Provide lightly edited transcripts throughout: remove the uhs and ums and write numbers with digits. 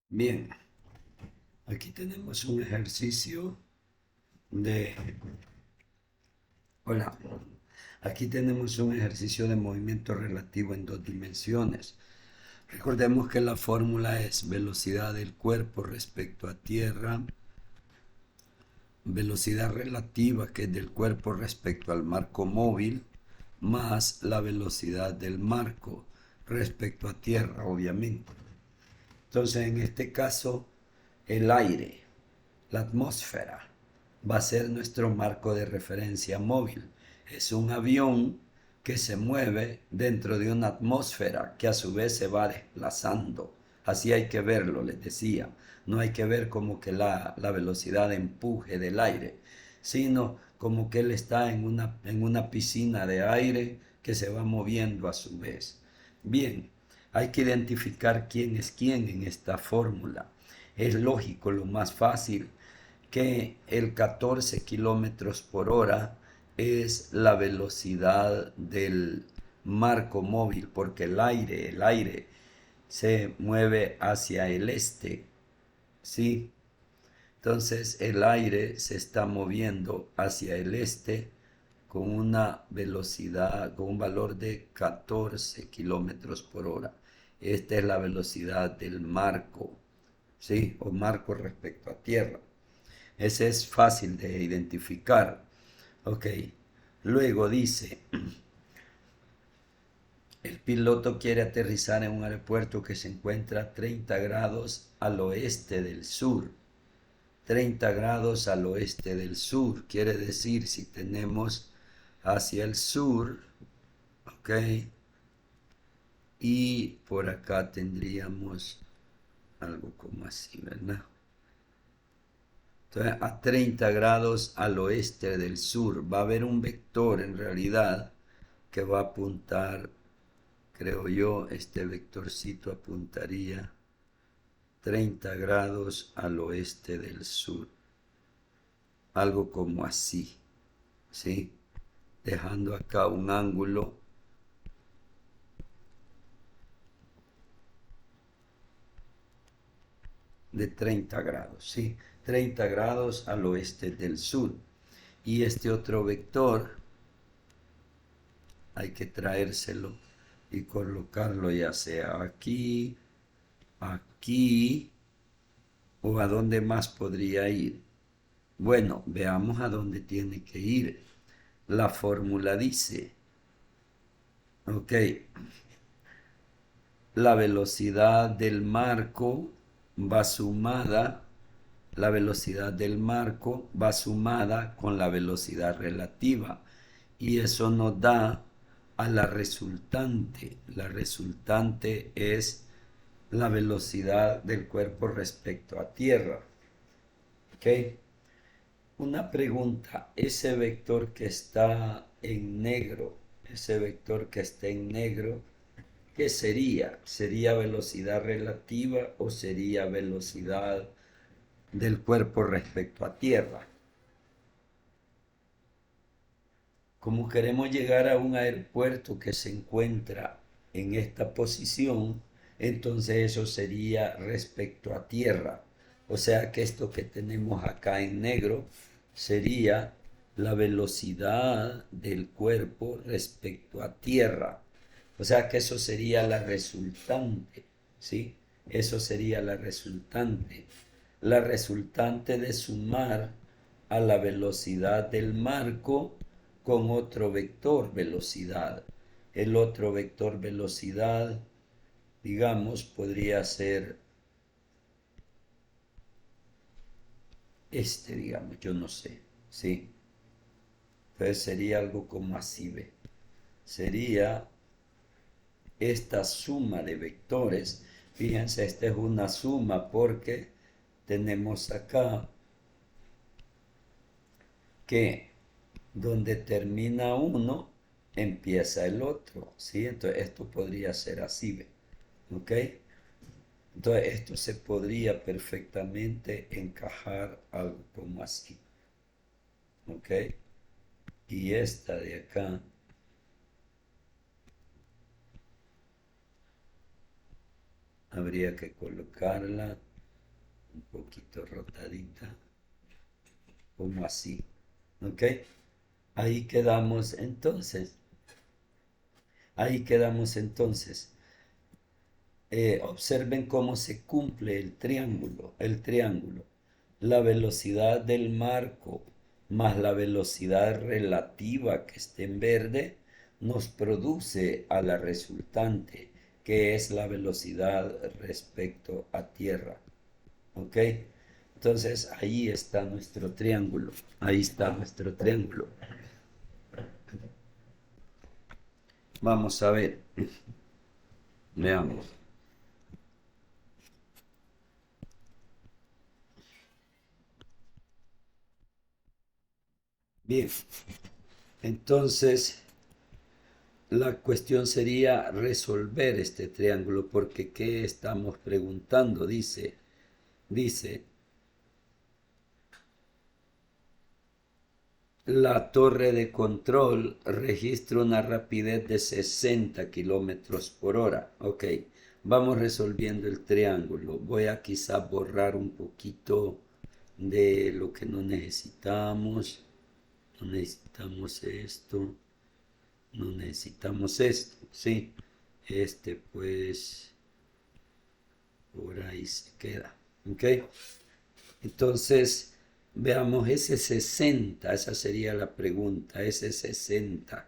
Bien, aquí tenemos un ejercicio de... Hola, aquí tenemos un ejercicio de movimiento relativo en dos dimensiones. Recordemos que la fórmula es velocidad del cuerpo respecto a tierra, velocidad relativa que es del cuerpo respecto al marco móvil, más la velocidad del marco respecto a tierra, obviamente. Entonces, en este caso, el aire, la atmósfera, va a ser nuestro marco de referencia móvil. Es un avión que se mueve dentro de una atmósfera que a su vez se va desplazando. Así hay que verlo, les decía. No hay que ver como que la velocidad de empuje del aire, sino como que él está en una piscina de aire que se va moviendo a su vez. Bien, hay que identificar quién es quién en esta fórmula. Es lógico, lo más fácil, que el 14 kilómetros por hora es la velocidad del marco móvil, porque el aire se mueve hacia el este, ¿sí? Entonces el aire se está moviendo hacia el este con una velocidad, con un valor de 14 kilómetros por hora. Esta es la velocidad del marco, ¿sí? O marco respecto a tierra. Ese es fácil de identificar. Ok. Luego dice, el piloto quiere aterrizar en un aeropuerto que se encuentra a 30 grados al oeste del sur. 30 grados al oeste del sur. Quiere decir, si tenemos hacia el sur, ok, y por acá tendríamos algo como así, ¿verdad? Entonces, a 30 grados al oeste del sur va a haber un vector en realidad que va a apuntar, creo yo, este vectorcito apuntaría 30 grados al oeste del sur. Algo como así, ¿sí? Dejando acá un ángulo de 30 grados, ¿sí? 30 grados al oeste del sur. Y este otro vector hay que traérselo y colocarlo ya sea aquí, aquí o a dónde más podría ir. Bueno, veamos a dónde tiene que ir. La fórmula dice, ok, la velocidad del marco va sumada, la velocidad del marco va sumada con la velocidad relativa y eso nos da a la resultante. La resultante es la velocidad del cuerpo respecto a tierra. ¿Ok? Una pregunta, ese vector que está en negro, ese vector que está en negro, ¿qué sería? ¿Sería velocidad relativa o sería velocidad del cuerpo respecto a tierra? Como queremos llegar a un aeropuerto que se encuentra en esta posición, entonces eso sería respecto a tierra. O sea que esto que tenemos acá en negro sería la velocidad del cuerpo respecto a tierra. O sea que eso sería la resultante, ¿sí? Eso sería la resultante. La resultante de sumar a la velocidad del marco con otro vector velocidad. El otro vector velocidad, digamos, podría ser este, digamos, yo no sé, ¿sí? Entonces sería algo como así, ¿ve? Sería esta suma de vectores. Fíjense, esta es una suma porque tenemos acá que donde termina uno, empieza el otro, ¿sí? Entonces esto podría ser así, ¿ve? ¿Ok? Entonces esto se podría perfectamente encajar algo como así, ¿ok? Y esta de acá habría que colocarla un poquito rotadita, como así, ¿ok? Ahí quedamos entonces. Ahí quedamos entonces. Observen cómo se cumple el triángulo. El triángulo. La velocidad del marco más la velocidad relativa que esté en verde nos produce a la resultante, que es la velocidad respecto a tierra. ¿Ok? Entonces ahí está nuestro triángulo. Ahí está nuestro triángulo. Vamos a ver. Veamos. Bien, entonces la cuestión sería resolver este triángulo, porque ¿qué estamos preguntando? Dice, la torre de control registra una rapidez de 60 kilómetros por hora. Ok, vamos resolviendo el triángulo. Voy a quizá borrar un poquito de lo que no necesitamos. No necesitamos esto. No necesitamos esto, ¿sí? Pues por ahí se queda, ¿ok? Entonces, veamos ese 60, esa sería la pregunta, ese 60.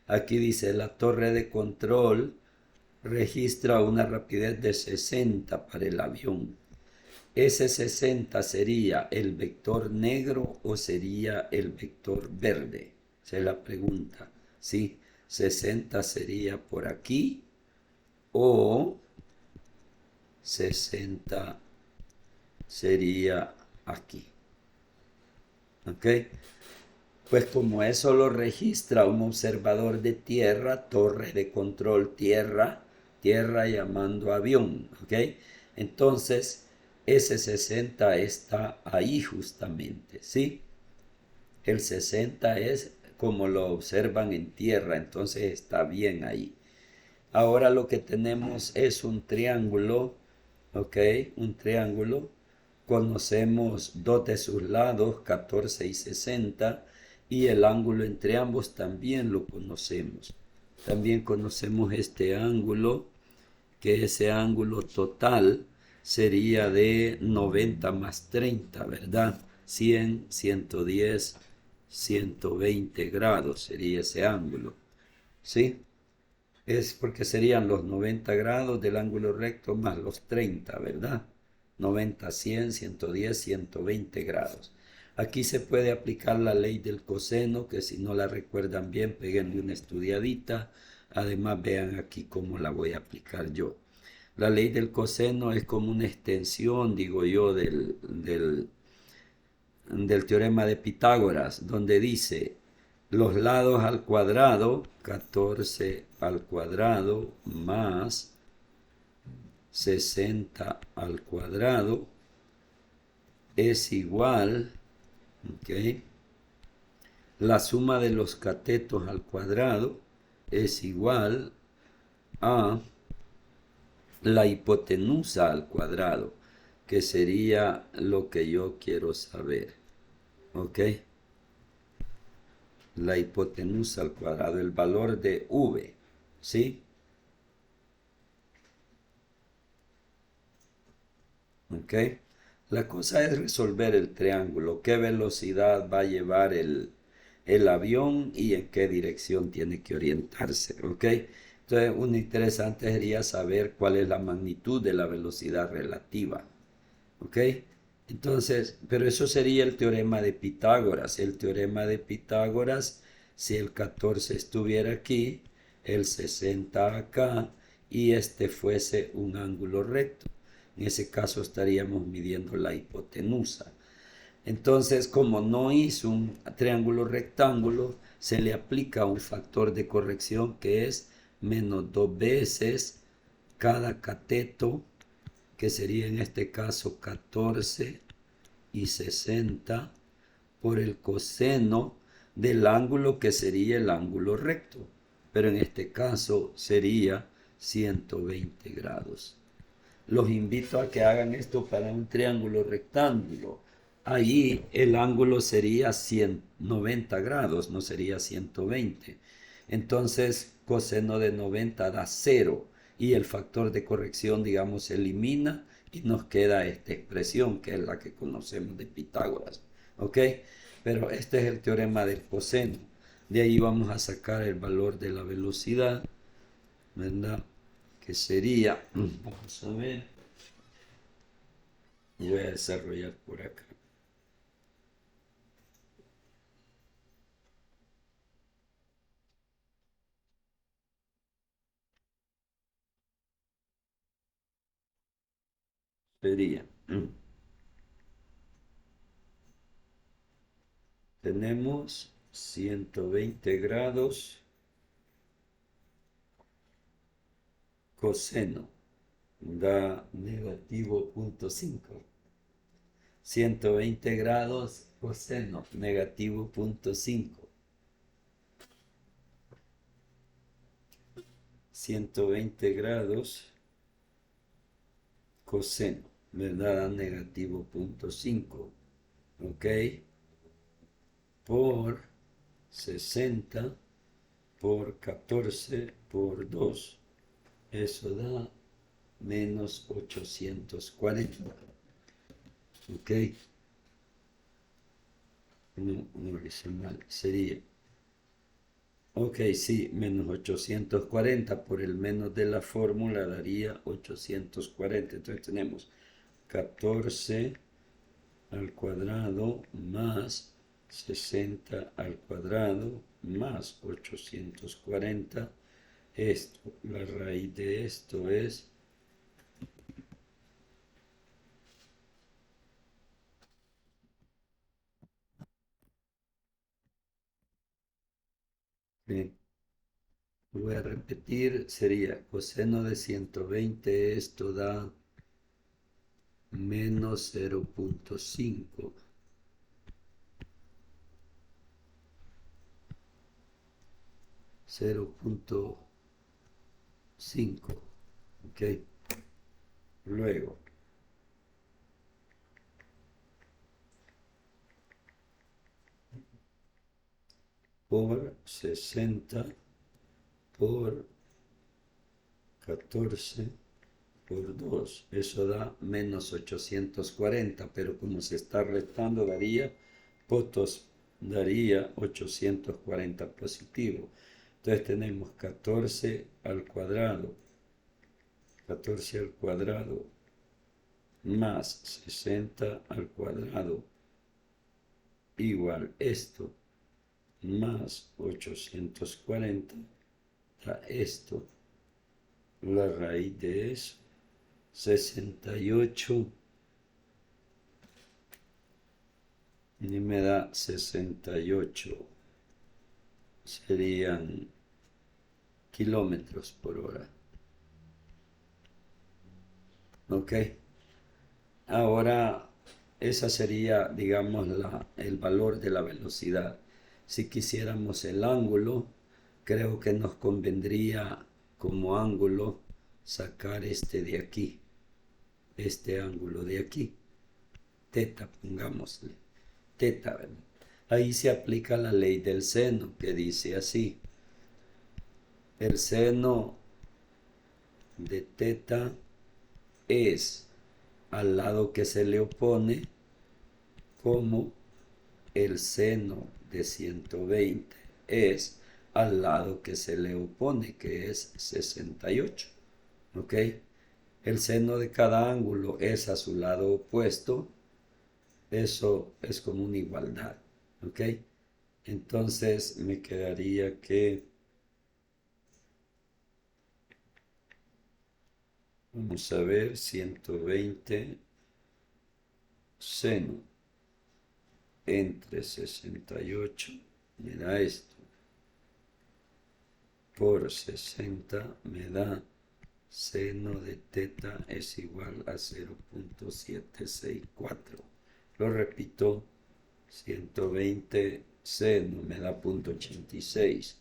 Aquí dice, la torre de control registra una rapidez de 60 para el avión. ¿Ese 60 sería el vector negro o sería el vector verde? Esa es la pregunta. Sí, 60 sería por aquí o 60 sería aquí. ¿Ok? Pues como eso lo registra un observador de tierra, torre de control tierra, tierra llamando avión. ¿Ok? Entonces, ese 60 está ahí justamente, ¿sí? El 60 es como lo observan en tierra, entonces está bien ahí. Ahora lo que tenemos es un triángulo, ¿ok? Un triángulo. Conocemos dos de sus lados, 14 y 60, y el ángulo entre ambos también lo conocemos. También conocemos este ángulo, que ese ángulo total sería de 90 más 30, ¿verdad? 100, 110, 120 grados sería ese ángulo, ¿sí? Es porque serían los 90 grados del ángulo recto más los 30, ¿verdad? 90, 100, 110, 120 grados. Aquí se puede aplicar la ley del coseno, que si no la recuerdan bien, peguenle una estudiadita. Además, vean aquí cómo la voy a aplicar yo. La ley del coseno es como una extensión, digo yo, del teorema de Pitágoras, donde dice los lados al cuadrado, 14 al cuadrado más 60 al cuadrado es igual, ¿ok? La suma de los catetos al cuadrado es igual a la hipotenusa al cuadrado, que sería lo que yo quiero saber, ¿ok? La hipotenusa al cuadrado, el valor de v, ¿sí? ¿Ok? La cosa es resolver el triángulo, qué velocidad va a llevar el avión y en qué dirección tiene que orientarse, ¿ok? Entonces, un interesante sería saber cuál es la magnitud de la velocidad relativa, ¿ok? Entonces, pero eso sería el teorema de Pitágoras. El teorema de Pitágoras, si el 14 estuviera aquí, el 60 acá, y este fuese un ángulo recto. En ese caso estaríamos midiendo la hipotenusa. Entonces, como no hizo un triángulo rectángulo, se le aplica un factor de corrección que es menos 2 veces cada cateto, que sería en este caso 14 y 60 por el coseno del ángulo que sería el ángulo recto, pero en este caso sería 120 grados. los invito a que hagan esto para un triángulo rectángulo. Ahí el ángulo sería 190 grados, no sería 120. Entonces, coseno de 90 da 0 y el factor de corrección, digamos, se elimina y nos queda esta expresión que es la que conocemos de Pitágoras. ¿Ok? Pero este es el teorema del coseno. De ahí vamos a sacar el valor de la velocidad, ¿verdad? Que sería, vamos a ver, y voy a desarrollar por acá. Sería, tenemos 120 grados coseno, da negativo 0.5. 120 grados coseno, negativo 0.5. 120 grados coseno, ¿verdad? Negativo 0.5, ¿ok? Por 60 por 14 por 2. Eso da menos 840. ¿Ok? No, no lo hice mal. Sería. Ok, sí, menos 840 por el menos de la fórmula daría 840. Entonces tenemos 14 al cuadrado más 60 al cuadrado más 840. Esto, la raíz de esto es voy a repetir, sería coseno de 120, esto da menos 0.5. 0.5, ok. Luego, por 60 por 14 por 2, eso da menos 840, pero como se está restando daría 840 positivo. Entonces tenemos 14 al cuadrado, 14 al cuadrado más 60 al cuadrado igual esto más 840 da esto, la raíz de eso, 68 y me da 68, serían kilómetros por hora. ¿Ok? Ahora, esa sería, digamos, el valor de la velocidad. Si quisiéramos el ángulo, creo que nos convendría como ángulo sacar este de aquí, este ángulo de aquí, teta, pongámosle, teta, ¿verdad? Ahí se aplica la ley del seno, que dice así, el seno de teta es al lado que se le opone como el seno de 120 es al lado que se le opone, que es 68. ¿Ok? El seno de cada ángulo es a su lado opuesto. Eso es como una igualdad. ¿Ok? Entonces me quedaría que, vamos a ver, 120 seno entre 68, mira esto, por 60 me da seno de teta es igual a 0.764. Lo repito, 120 seno me da 0.86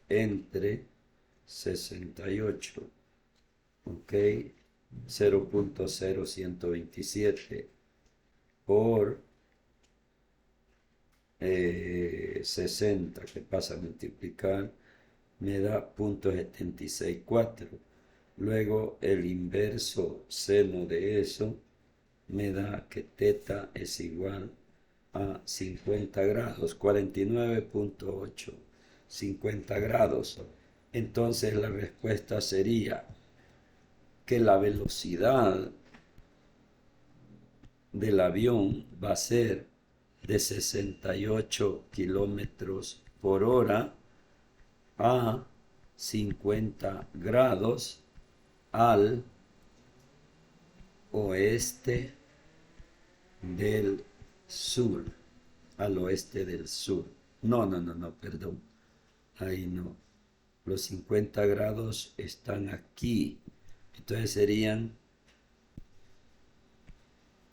entre 68, ok, 0.0127 por 60, que pasa a multiplicar, me da 0.764. Luego el inverso seno de eso me da que teta es igual a 50 grados, 49.8, 50 grados. Entonces la respuesta sería que la velocidad del avión va a ser de 68 kilómetros por hora a 50 grados al oeste del sur, al oeste del sur. No, perdón. Ahí no. Los 50 grados están aquí. Entonces serían,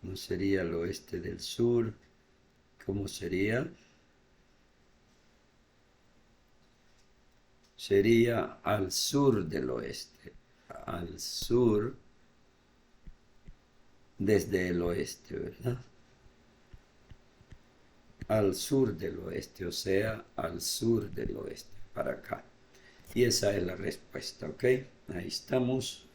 no sería al oeste del sur. ¿Cómo sería? Sería al sur del oeste. Al sur desde el oeste, ¿verdad? Al sur del oeste, o sea, al sur del oeste, para acá. Y esa es la respuesta, ¿ok? Ahí estamos.